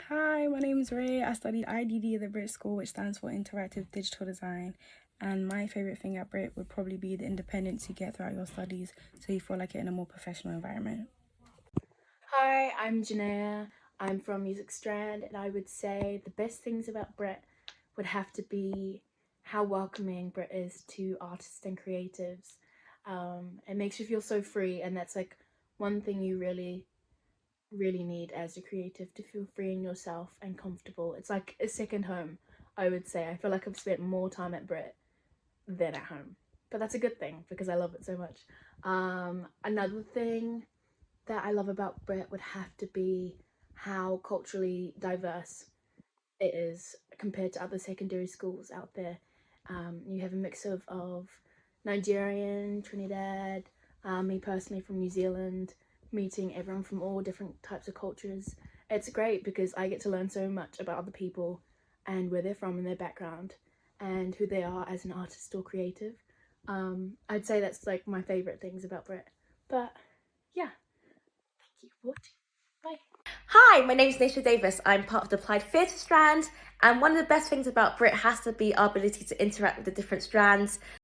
Hi, my name is Ray. I studied IDD at the BRIT School, which stands for Interactive Digital Design. And my favourite thing at BRIT would probably be the independence you get throughout your studies, so you feel like you're in a more professional environment. Hi, I'm Janaea. I'm from Music Strand, and I would say the best things about BRIT would have to be how welcoming BRIT is to artists and creatives. It makes you feel so free, and that's like one thing you really need as a creative, to feel free in yourself and comfortable. It's like a second home, I would say. I feel like I've spent more time at BRIT than at home, but that's a good thing because I love it so much. Another thing that I love about BRIT would have to be how culturally diverse it is compared to other secondary schools out there. You have a mix of Nigerian, Trinidad, me personally from New Zealand, meeting everyone from all different types of cultures. It's great because I get to learn so much about other people and where they're from and their background and who they are as an artist or creative. I'd say that's like my favorite things about BRIT. But yeah, thank you for watching. Bye. Hi, my name is Nisha Davis. I'm part of the Applied Theatre strand, and one of the best things about BRIT has to be our ability to interact with the different strands.